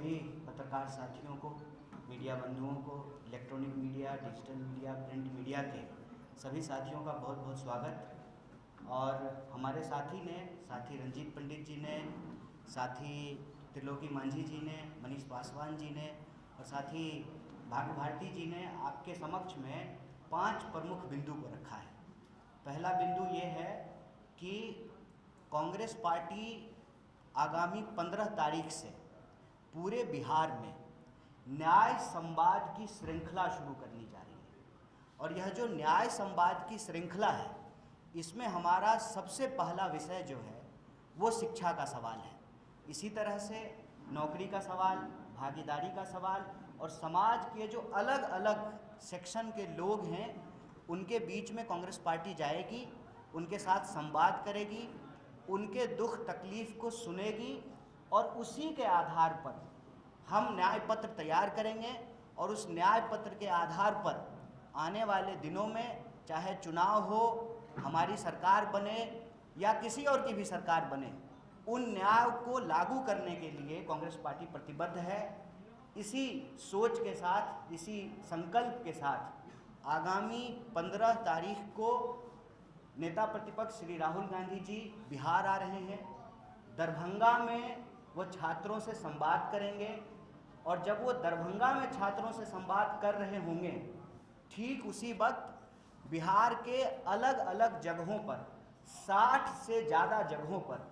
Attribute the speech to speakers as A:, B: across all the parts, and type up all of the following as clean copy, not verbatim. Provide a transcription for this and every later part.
A: सभी पत्रकार साथियों को, मीडिया बंधुओं को, electronic media, digital media, print media के सभी साथियों का बहुत बहुत स्वागत। और हमारे साथी रंजीत पंडित जी ने, साथी त्रिलोकी मांझी जी ने, मनीष पासवान जी ने और साथी भाग्य भारती जी ने आपके समक्ष में 5 प्रमुख बिंदु को रखा है। पहला बिंदु ये है कि कांग्रेस पार्टी आगामी 15 तारीख से पूरे बिहार में न्याय संवाद की श्रृंखला शुरू करनी जा रही है। और यह जो न्याय संवाद की श्रृंखला है, इसमें हमारा सबसे पहला विषय जो है वो शिक्षा का सवाल है। इसी तरह से नौकरी का सवाल, भागीदारी का सवाल और समाज के जो अलग अलग सेक्शन के लोग हैं उनके बीच में कांग्रेस पार्टी जाएगी, उनके साथ संवाद करेगी, उनके दुख तकलीफ़ को सुनेगी और उसी के आधार पर हम न्याय पत्र तैयार करेंगे। और उस न्याय पत्र के आधार पर आने वाले दिनों में चाहे चुनाव हो, हमारी सरकार बने या किसी और की भी सरकार बने, उन न्याय को लागू करने के लिए कांग्रेस पार्टी प्रतिबद्ध है। इसी सोच के साथ, इसी संकल्प के साथ आगामी 15 तारीख को नेता प्रतिपक्ष श्री राहुल गांधी जी बिहार आ रहे हैं। दरभंगा में वो छात्रों से संवाद करेंगे और जब वो दरभंगा में छात्रों से संवाद कर रहे होंगे, ठीक उसी वक्त बिहार के अलग अलग जगहों पर 60 से ज़्यादा जगहों पर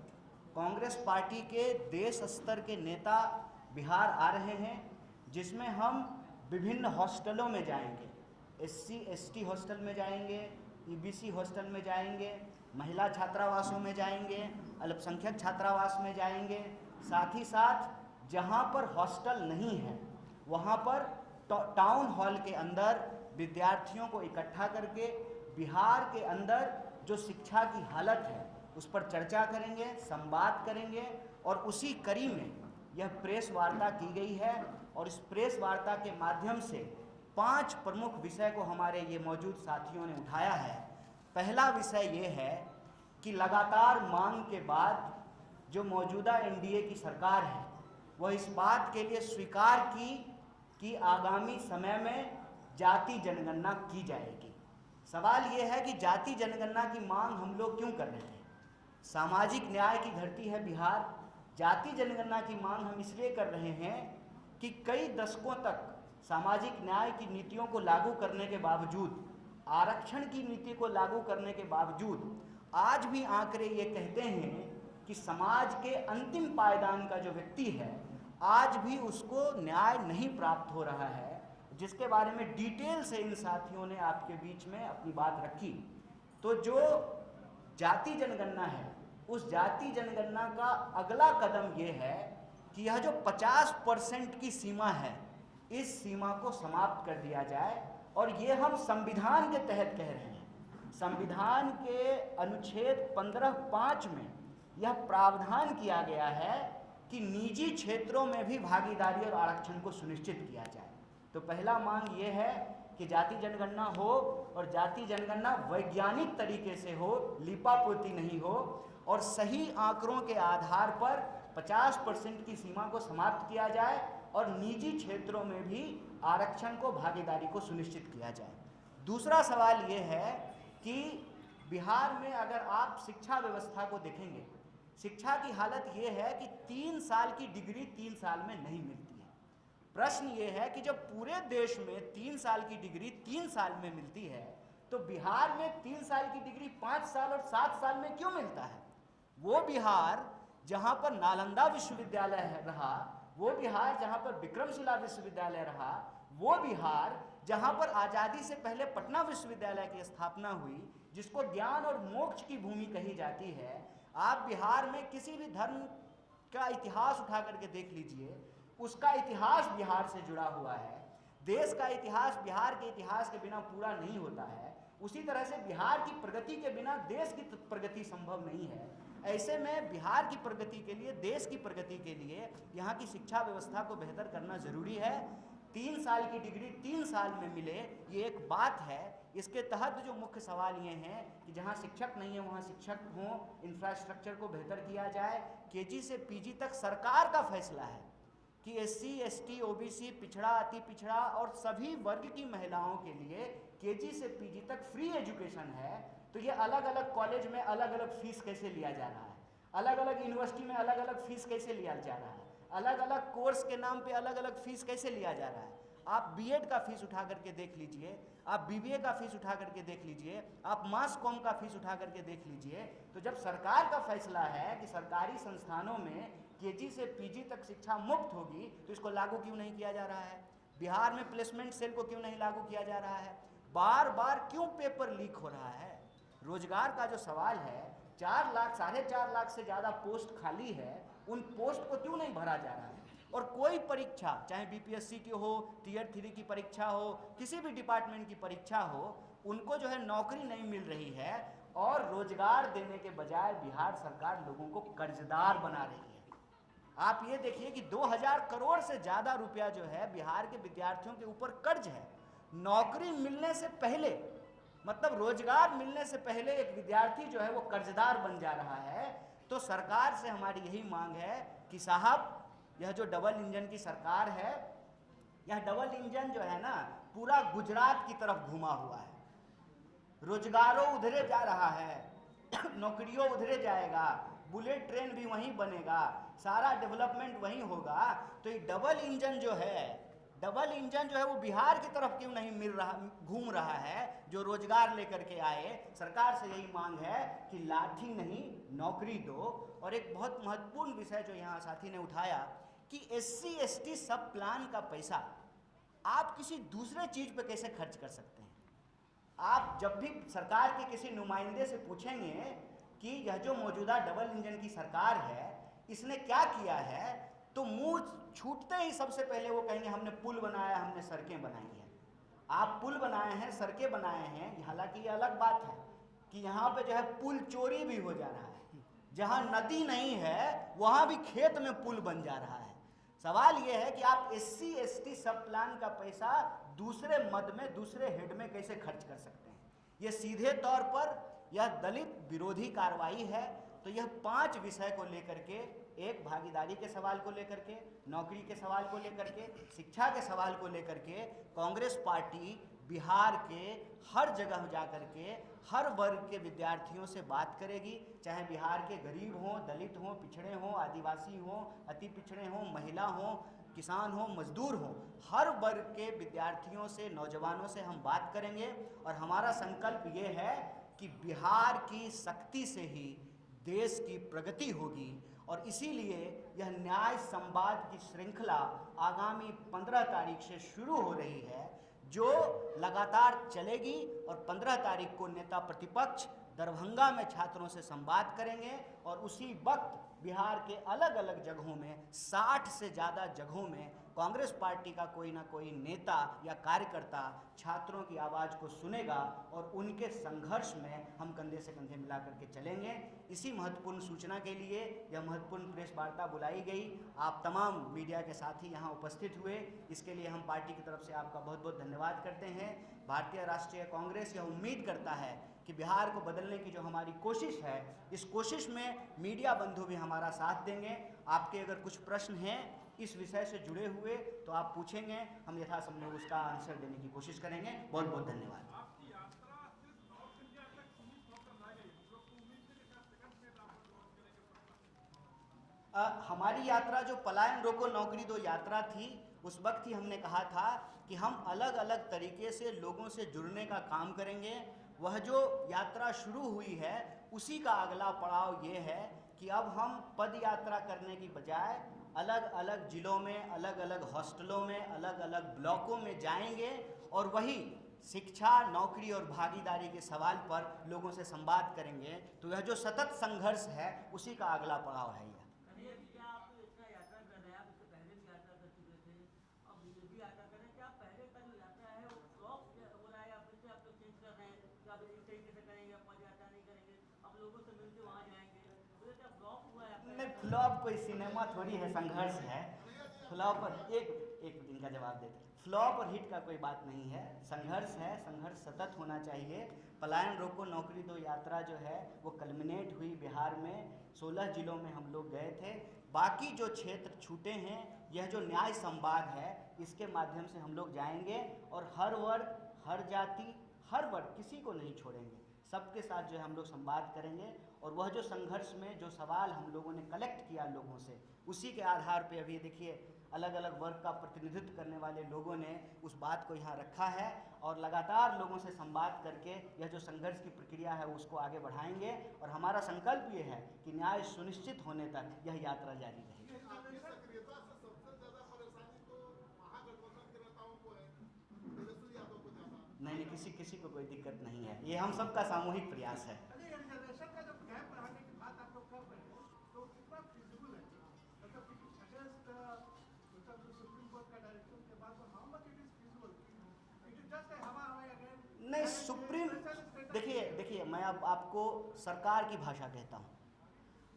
A: कांग्रेस पार्टी के देश स्तर के नेता बिहार आ रहे हैं, जिसमें हम विभिन्न हॉस्टलों में जाएंगे। SC ST हॉस्टल में जाएंगे, EBC हॉस्टल में जाएंगे, महिला छात्रावासों में जाएंगे, अल्पसंख्यक छात्रावास में जाएंगे। साथ ही साथ जहां पर हॉस्टल नहीं है वहां पर टाउन हॉल के अंदर विद्यार्थियों को इकट्ठा करके बिहार के अंदर जो शिक्षा की हालत है उस पर चर्चा करेंगे, संवाद करेंगे। और उसी कड़ी में यह प्रेस वार्ता की गई है और इस प्रेस वार्ता के माध्यम से 5 प्रमुख विषय को हमारे ये मौजूद साथियों ने उठाया है। पहला विषय ये है कि लगातार मांग के बाद जो मौजूदा NDA की सरकार है वह इस बात के लिए स्वीकार की कि आगामी समय में जाति जनगणना की जाएगी। सवाल ये है कि जाति जनगणना की मांग हम लोग क्यों कर रहे हैं? सामाजिक न्याय की धरती है बिहार। जाति जनगणना की मांग हम इसलिए कर रहे हैं कि कई दशकों तक सामाजिक न्याय की नीतियों को लागू करने के बावजूद, आरक्षण की नीति को लागू करने के बावजूद आज भी आंकड़े ये कहते हैं कि समाज के अंतिम पायदान का जो व्यक्ति है आज भी उसको न्याय नहीं प्राप्त हो रहा है, जिसके बारे में डिटेल से इन साथियों ने आपके बीच में अपनी बात रखी। तो जो जाति जनगणना है, उस जाति जनगणना का अगला कदम ये है कि यह जो 50% की सीमा है, इस सीमा को समाप्त कर दिया जाए। और ये हम संविधान के तहत कह रहे हैं। संविधान के अनुच्छेद 15(5) में यह प्रावधान किया गया है कि निजी क्षेत्रों में भी भागीदारी और आरक्षण को सुनिश्चित किया जाए। तो पहला मांग ये है कि जाति जनगणना हो और जाति जनगणना वैज्ञानिक तरीके से हो, लीपापोती नहीं हो, और सही आंकड़ों के आधार पर 50% की सीमा को समाप्त किया जाए और निजी क्षेत्रों में भी आरक्षण को, भागीदारी को सुनिश्चित किया जाए। दूसरा सवाल ये है कि बिहार में अगर आप शिक्षा व्यवस्था को देखेंगे, शिक्षा की हालत ये है कि 3 साल की डिग्री 3 साल में नहीं मिलती है। प्रश्न ये है कि जब पूरे देश में 3 साल की डिग्री 3 साल में मिलती है, तो बिहार में 3 साल की डिग्री 5 साल और 7 साल में क्यों मिलता है? वो बिहार जहाँ पर नालंदा विश्वविद्यालय रहा, वो बिहार जहाँ पर विक्रमशिला विश्वविद्यालय रहा, वो बिहार जहाँ पर आज़ादी से पहले पटना विश्वविद्यालय की स्थापना हुई, जिसको ज्ञान और मोक्ष की भूमि कही जाती है, आप बिहार में किसी भी धर्म का इतिहास उठा करके देख लीजिए, उसका इतिहास बिहार से जुड़ा हुआ है। देश का इतिहास बिहार के इतिहास के बिना पूरा नहीं होता है। उसी तरह से बिहार की प्रगति के बिना देश की प्रगति संभव नहीं है। ऐसे में बिहार की प्रगति के लिए, देश की प्रगति के लिए यहाँ की शिक्षा व्यवस्था को बेहतर करना ज़रूरी है। 3 साल की डिग्री 3 साल में मिले, ये एक बात है। इसके तहत जो मुख्य सवाल ये हैं कि जहाँ शिक्षक नहीं है वहाँ शिक्षक हों, इंफ्रास्ट्रक्चर को बेहतर किया जाए। KG से PG तक सरकार का फैसला है। कि SC, ST, OBC, पिछड़ा, अति पिछड़ा और सभी वर्ग की महिलाओं के लिए KG से PG तक फ्री एजुकेशन है, तो ये अलग अलग कॉलेज में अलग अलग फीस कैसे लिया जा रहा है, अलग अलग यूनिवर्सिटी में अलग अलग फीस कैसे लिया जा रहा है, अलग अलग कोर्स के नाम पे अलग अलग फीस कैसे लिया जा रहा है। आप B.Ed का फीस उठा करके देख लीजिए, आप BBA का फीस उठा करके देख लीजिए, आप मास कॉम का फीस उठा करके देख लीजिए। तो जब सरकार का फैसला है कि सरकारी संस्थानों में KG से PG तक शिक्षा मुफ्त होगी, तो इसको लागू क्यों नहीं किया जा रहा है? बिहार में प्लेसमेंट सेल को क्यों नहीं लागू किया जा रहा है? बार बार क्यों पेपर लीक हो रहा है? रोजगार का जो सवाल है, 4 लाख 4.5 लाख से ज़्यादा पोस्ट खाली है, उन पोस्ट को क्यों नहीं भरा जा रहा है? और कोई परीक्षा, चाहे BPSC की हो, Tier 3 की परीक्षा हो, किसी भी डिपार्टमेंट की परीक्षा हो, उनको जो है नौकरी नहीं मिल रही है, और रोजगार देने के बजाय बिहार सरकार लोगों को कर्जदार बना रही है। आप ये देखिए कि 2000 करोड़ से ज़्यादा रुपया जो है बिहार के विद्यार्थियों के ऊपर कर्ज है। नौकरी मिलने से पहले, मतलब रोजगार मिलने से पहले एक विद्यार्थी जो है वो कर्जदार बन जा रहा है। तो सरकार से हमारी यही मांग है कि साहब, यह जो डबल इंजन की सरकार है, यह डबल इंजन जो है ना, पूरा गुजरात की तरफ घुमा हुआ है। रोजगारों उधरे जा रहा है, नौकरियों उधरे जाएगा, बुलेट ट्रेन भी वहीं बनेगा, सारा डेवलपमेंट वहीं होगा। तो ये डबल इंजन जो है वो बिहार की तरफ क्यों नहीं घूम रहा है, जो रोजगार लेकर के आए। सरकार से यही मांग है कि लाठी नहीं नौकरी दो। और एक बहुत महत्वपूर्ण विषय जो यहाँ साथी ने उठाया कि SC, ST सब प्लान का पैसा आप किसी दूसरे चीज पे कैसे खर्च कर सकते हैं? आप जब भी सरकार के किसी नुमाइंदे से पूछेंगे कि यह जो मौजूदा डबल इंजन की सरकार है, इसने क्या किया है, तो मुंह छूटते ही सबसे पहले वो कहेंगे हमने पुल बनाया, हमने सड़कें बनाई हैं। आप पुल बनाए हैं, सड़कें बनाए हैं, हालांकि ये अलग बात है कि यहाँ पे जो है पुल चोरी भी हो जा रहा है। जहाँ नदी नहीं है वहाँ भी खेत में पुल बन जा रहा है। सवाल ये है कि आप SC, ST सब प्लान का पैसा दूसरे मद में, दूसरे हेड में कैसे खर्च कर सकते हैं? ये सीधे तौर पर यह दलित विरोधी कार्रवाई है। तो यह 5 विषय को लेकर के, एक भागीदारी के सवाल को लेकर के, नौकरी के सवाल को लेकर के, शिक्षा के सवाल को लेकर के, कांग्रेस पार्टी बिहार के हर जगह जा कर के हर वर्ग के विद्यार्थियों से बात करेगी, चाहे बिहार के गरीब हों, दलित हों, पिछड़े हों, आदिवासी हों, अति पिछड़े हों, महिला हों, किसान हों, मजदूर हों, हर वर्ग के विद्यार्थियों से, नौजवानों से हम बात करेंगे। और हमारा संकल्प ये है कि बिहार की शक्ति से ही देश की प्रगति होगी। और इसीलिए यह न्याय संवाद की श्रृंखला आगामी 15 तारीख से शुरू हो रही है, जो लगातार चलेगी। और 15 तारीख को नेता प्रतिपक्ष दरभंगा में छात्रों से संवाद करेंगे, और उसी वक्त बिहार के अलग अलग जगहों में, 60 से ज़्यादा जगहों में कांग्रेस पार्टी का कोई ना कोई नेता या कार्यकर्ता छात्रों की आवाज़ को सुनेगा, और उनके संघर्ष में हम कंधे से कंधे मिला करके चलेंगे। इसी महत्वपूर्ण सूचना के लिए यह महत्वपूर्ण प्रेस वार्ता बुलाई गई। आप तमाम मीडिया के साथी यहाँ उपस्थित हुए, इसके लिए हम पार्टी की तरफ से आपका बहुत बहुत धन्यवाद करते हैं। भारतीय राष्ट्रीय कांग्रेस यह उम्मीद करता है कि बिहार को बदलने की जो हमारी कोशिश है, इस कोशिश में मीडिया बंधु भी हमारा साथ देंगे। आपके अगर कुछ प्रश्न हैं इस विषय से जुड़े हुए तो आप पूछेंगे, हम यथासंभव उसका आंसर देने की कोशिश करेंगे। बहुत बहुत धन्यवाद। हमारी यात्रा जो पलायन रोको नौकरी दो यात्रा थी, उस वक्त ही हमने कहा था कि हम अलग अलग तरीके से लोगों से जुड़ने का काम करेंगे। वह जो यात्रा शुरू हुई है उसी का अगला पड़ाव ये है कि अब हम पद यात्रा करने की बजाय अलग अलग ज़िलों में, अलग अलग हॉस्टलों में, अलग अलग ब्लॉकों में जाएंगे, और वही शिक्षा, नौकरी और भागीदारी के सवाल पर लोगों से संवाद करेंगे। तो यह जो सतत संघर्ष है उसी का अगला पड़ाव है। फ्लॉप कोई सिनेमा थोड़ी है, संघर्ष है। फ्लॉप और एक दिन का जवाब देते, फ्लॉप और हिट का कोई बात नहीं है, संघर्ष है, संघर्ष सतत होना चाहिए। पलायन रोको नौकरी दो यात्रा जो है वो कल्मिनेट हुई बिहार में, 16 जिलों में हम लोग गए थे। बाकी जो क्षेत्र छूटे हैं, यह जो न्याय संवाद है, इसके माध्यम से हम लोग जाएंगे और हर वर्ग, हर जाति, हर वर्ग, किसी को नहीं छोड़ेंगे, सबके साथ जो है हम लोग संवाद करेंगे। और वह जो संघर्ष में जो सवाल हम लोगों ने कलेक्ट किया लोगों से, उसी के आधार पे अभी देखिए अलग अलग वर्ग का प्रतिनिधित्व करने वाले लोगों ने उस बात को यहाँ रखा है और लगातार लोगों से संवाद करके यह जो संघर्ष की प्रक्रिया है उसको आगे बढ़ाएंगे। और हमारा संकल्प ये है कि न्याय सुनिश्चित होने तक यह यात्रा जारी रहेगी। नहीं, किसी को कोई दिक्कत नहीं है, ये हम सबका सामूहिक प्रयास है। नहीं, सुप्रीम, देखिए मैं अब आपको सरकार की भाषा कहता हूँ।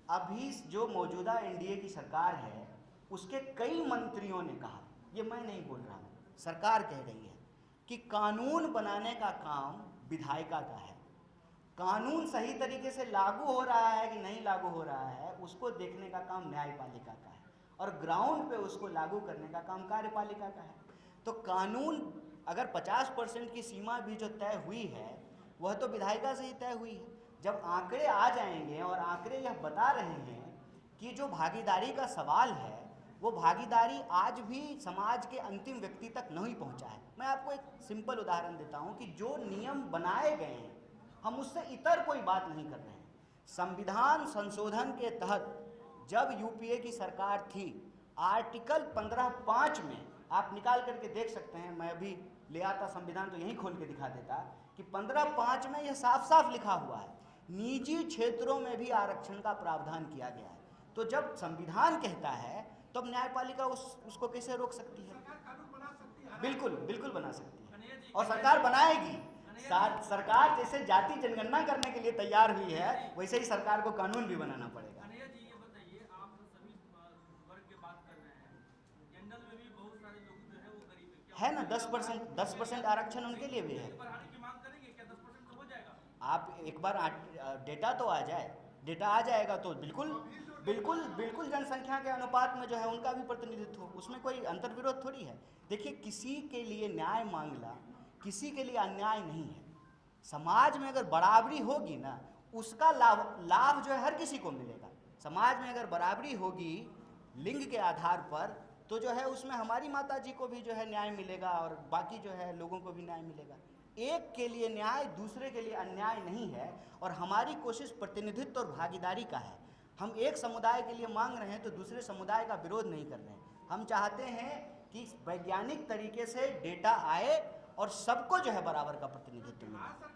A: अभी जो मौजूदा एनडीए की सरकार है, उसके कई मंत्रियों ने कहा, ये मैं नहीं बोल रहा हूँ, सरकार कह रही है कि कानून बनाने का काम विधायिका का है। कानून सही तरीके से लागू हो रहा है कि नहीं लागू हो रहा है, उसको देखने का काम न्यायपालिका का है और ग्राउंड पे उसको लागू करने का काम कार्यपालिका का है। तो कानून अगर 50% की सीमा भी जो तय हुई है, वह तो विधायिका से ही तय हुई है। जब आंकड़े आ जाएंगे और आंकड़े यह बता रहे हैं कि जो भागीदारी का सवाल है, वो भागीदारी आज भी समाज के अंतिम व्यक्ति तक नहीं पहुंचा है। मैं आपको एक सिंपल उदाहरण देता हूं कि जो नियम बनाए गए हैं, हम उससे इतर कोई बात नहीं कर रहे हैं। संविधान संशोधन के तहत जब यूपीए की सरकार थी, आर्टिकल 15(5) में आप निकाल करके देख सकते हैं, मैं अभी ले आता संविधान तो यहीं खोल के दिखा देता कि 15(5) में यह साफ साफ लिखा हुआ है, निजी क्षेत्रों में भी आरक्षण का प्रावधान किया गया है। तो जब संविधान कहता है, तब न्यायपालिका उसको कैसे रोक सकती है? बिल्कुल बना सकती है और सरकार बनाएगी। सरकार जैसे जाति जनगणना करने के लिए तैयार हुई है, वैसे ही सरकार को कानून भी बनाना पड़ेगा। है ना, 10% आरक्षण उनके लिए भी है। आप एक बार डेटा तो आ जाए, डेटा आ जाएगा तो बिल्कुल जनसंख्या के अनुपात में जो है उनका भी प्रतिनिधित्व हो, उसमें कोई अंतर्विरोध थोड़ी है। देखिए, किसी के लिए न्याय मांगना किसी के लिए अन्याय नहीं है। समाज में अगर बराबरी होगी ना, उसका लाभ जो है हर किसी को मिलेगा। समाज में अगर बराबरी होगी लिंग के आधार पर, तो जो है उसमें हमारी माता जी को भी जो है न्याय मिलेगा और बाकी जो है लोगों को भी न्याय मिलेगा। एक के लिए न्याय दूसरे के लिए अन्याय नहीं है। और हमारी कोशिश प्रतिनिधित्व और भागीदारी का है। हम एक समुदाय के लिए मांग रहे हैं तो दूसरे समुदाय का विरोध नहीं कर रहे हैं। हम चाहते हैं कि वैज्ञानिक तरीके से डेटा आए और सबको जो है बराबर का प्रतिनिधित्व मिले।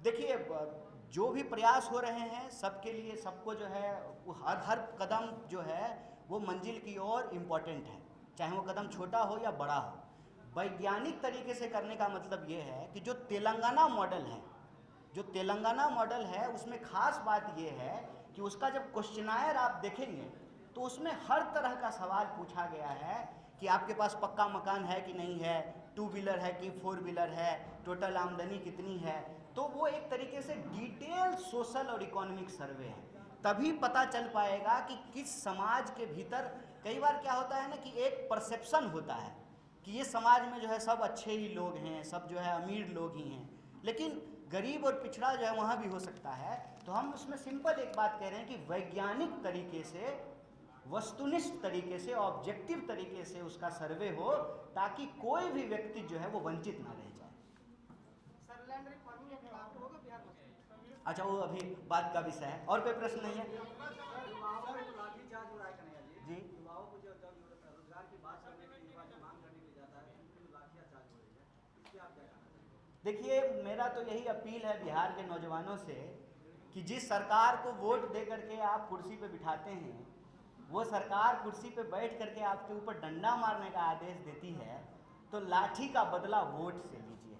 A: देखिए, जो भी प्रयास हो रहे हैं सबके लिए, सबको जो है हर कदम जो है वो मंजिल की ओर इम्पोर्टेंट है, चाहे वो कदम छोटा हो या बड़ा हो। वैज्ञानिक तरीके से करने का मतलब ये है कि जो तेलंगाना मॉडल है, उसमें खास बात ये है कि उसका जब क्वेश्चनायर आप देखेंगे तो उसमें हर तरह का सवाल पूछा गया है कि आपके पास पक्का मकान है कि नहीं है, 2 व्हीलर है कि 4 व्हीलर है, टोटल आमदनी कितनी है। तो वो एक तरीके से डिटेल सोशल और इकोनॉमिक सर्वे है। तभी पता चल पाएगा कि किस समाज के भीतर, कई बार क्या होता है ना कि एक परसेप्शन होता है कि ये समाज में जो है सब अच्छे ही लोग हैं, सब जो है अमीर लोग ही हैं, लेकिन गरीब और पिछड़ा जो है वहाँ भी हो सकता है। तो हम उसमें सिंपल एक बात कह रहे हैं कि वैज्ञानिक तरीके से, वस्तुनिष्ठ तरीके से, ऑब्जेक्टिव तरीके से उसका सर्वे हो, ताकि कोई भी व्यक्ति जो है वो वंचित ना रह जाए। अच्छा, वो अभी बात का विषय है। और कोई प्रश्न नहीं है जी? देखिए, मेरा तो यही अपील है बिहार के नौजवानों से कि जिस सरकार को वोट दे करके आप कुर्सी पे बिठाते हैं, वो सरकार कुर्सी पे बैठ करके आपके ऊपर डंडा मारने का आदेश देती है, तो लाठी का बदला वोट से लीजिए।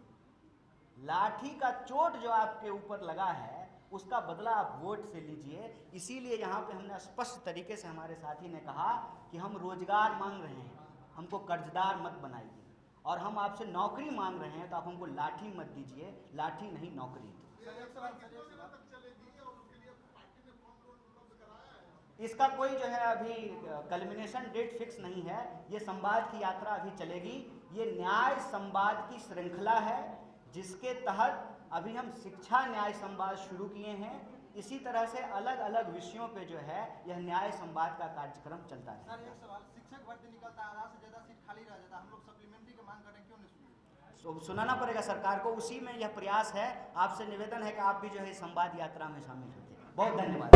A: लाठी का चोट जो आपके ऊपर लगा है, उसका बदला आप वोट से लीजिए। इसीलिए यहाँ पे हमने स्पष्ट तरीके से, हमारे साथी ने कहा कि हम रोजगार मांग रहे हैं, हमको कर्जदार मत बनाइए, और हम आपसे नौकरी मांग रहे हैं तो आप हमको लाठी मत दीजिए, लाठी नहीं नौकरी। इसका कोई जो है अभी कल्मिनेशन डेट फिक्स नहीं है। ये संवाद की यात्रा अभी चलेगी। ये न्याय संवाद की श्रृंखला है जिसके तहत अभी हम शिक्षा न्याय संवाद शुरू किए हैं। इसी तरह से अलग अलग विषयों पे जो है यह न्याय संवाद का कार्यक्रम चलता है।
B: सर एक सवाल, शिक्षक भर्ती निकलता है, आधा से ज्यादा सीट खाली रह जाता है, हम लोग सप्लीमेंट्री की मांग करें, क्यों नहीं सुनिए?
A: सुनाना पड़ेगा सरकार को, उसी में यह प्रयास है। आपसे निवेदन है कि आप भी जो है संवाद यात्रा में शामिल होते हैं। बहुत धन्यवाद।